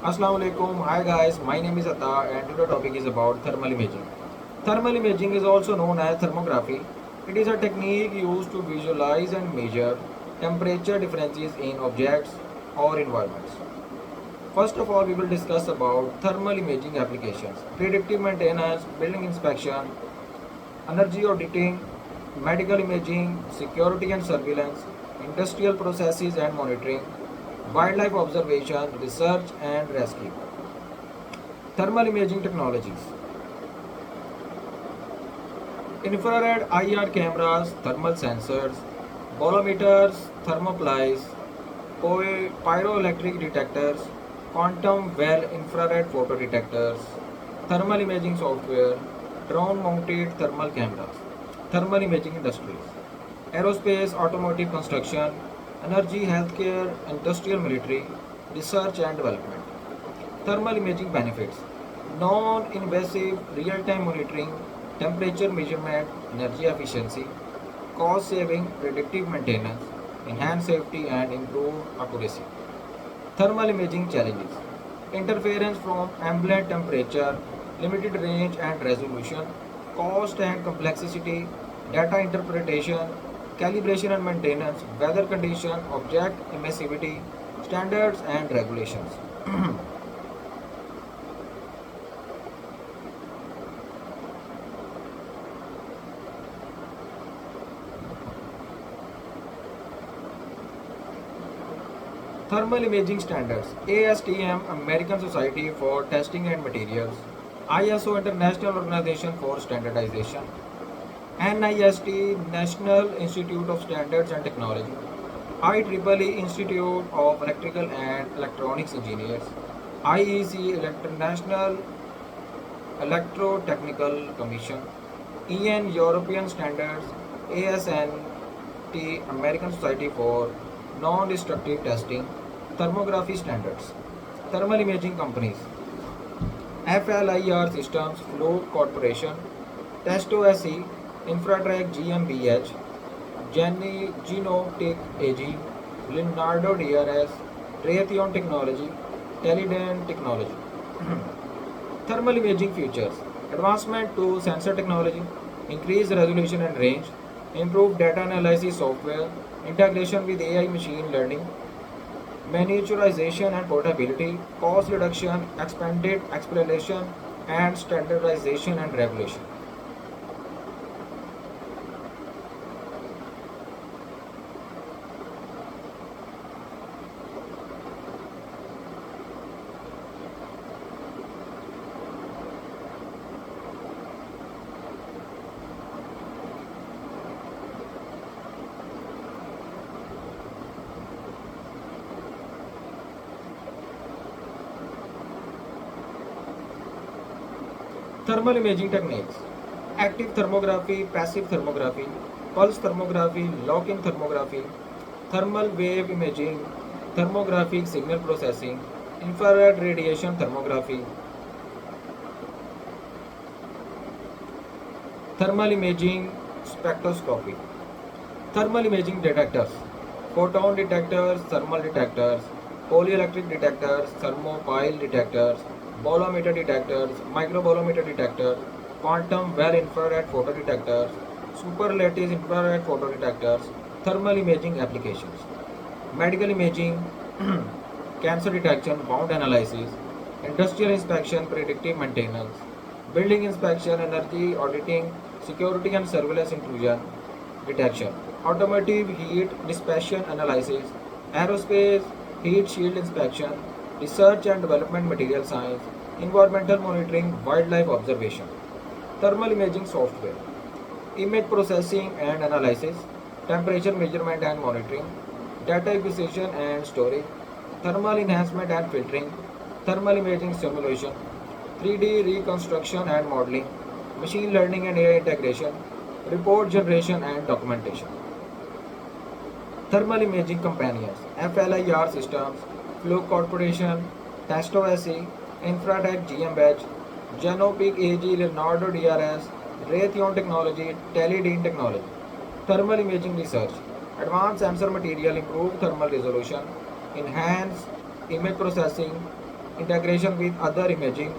Assalamu alaikum. Hi guys, my name is Atta and today's topic is about thermal imaging. Thermal imaging is also known as thermography. It is a technique used to visualize and measure temperature differences in objects or environments. First of all, we will discuss about thermal imaging applications, predictive maintenance, building inspection, energy auditing, medical imaging, security and surveillance, industrial processes and monitoring, wildlife observation, research and rescue. Thermal imaging technologies. Infrared IR cameras, thermal sensors, bolometers, thermoplies, pyroelectric detectors, quantum well infrared photo detectors, thermal imaging software, drone mounted thermal cameras, thermal imaging industries, aerospace, automotive construction, energy, healthcare, industrial military, research and development. Thermal imaging benefits: non-invasive real-time monitoring, temperature measurement, energy efficiency, cost saving, predictive maintenance, enhanced safety and improved accuracy. Thermal imaging challenges: interference from ambient temperature, limited range and resolution, cost and complexity, data interpretation, calibration and maintenance, weather condition, object emissivity, standards and regulations. Thermal Imaging Standards: ASTM, American Society for Testing and Materials; ISO, International Organization for Standardization; NIST, National Institute of Standards and Technology; IEEE, Institute of Electrical and Electronics Engineers; IEC, International Electrotechnical Commission; EN, European Standards; ASNT, American Society for Non-Destructive Testing. Thermography standards. Thermal imaging companies: FLIR Systems, Fluke Corporation, Testo SE, Infratrack GmbH, Genotech AG, Leonardo DRS, Raytheon Technology, Teledyne Technology. Thermal imaging features: advancement to sensor technology, increased resolution and range, improved data analysis software, integration with AI machine learning, miniaturization and portability, cost reduction, expanded exploration, and standardization and regulation. Thermal imaging techniques: active thermography, passive thermography, pulse thermography, lock-in thermography, thermal wave imaging, thermographic signal processing, infrared radiation thermography, thermal imaging spectroscopy. Thermal imaging detectors: photon detectors, thermal detectors, polyelectric detectors, thermopile detectors, bolometer detectors, microbolometer detectors, quantum well infrared photodetectors, superlattice infrared photodetectors. Thermal imaging applications: medical imaging, cancer detection, wound analysis, industrial inspection, predictive maintenance, building inspection, energy auditing, security and surveillance intrusion detection, automotive heat dissipation analysis, aerospace heat shield inspection, research and development material science, environmental monitoring, wildlife observation. Thermal imaging software: image processing and analysis, temperature measurement and monitoring, data acquisition and storage, thermal enhancement and filtering, thermal imaging simulation, 3D reconstruction and modeling, machine learning and AI integration, report generation and documentation. Thermal imaging companions: FLIR Systems, Fluke Corporation, Testo SE, Infratech GmbH, Genopec AG, Leonardo DRS, Raytheon Technology, Teledyne Technology. Thermal imaging research: advanced sensor material, improved thermal resolution, enhanced image processing, integration with other imaging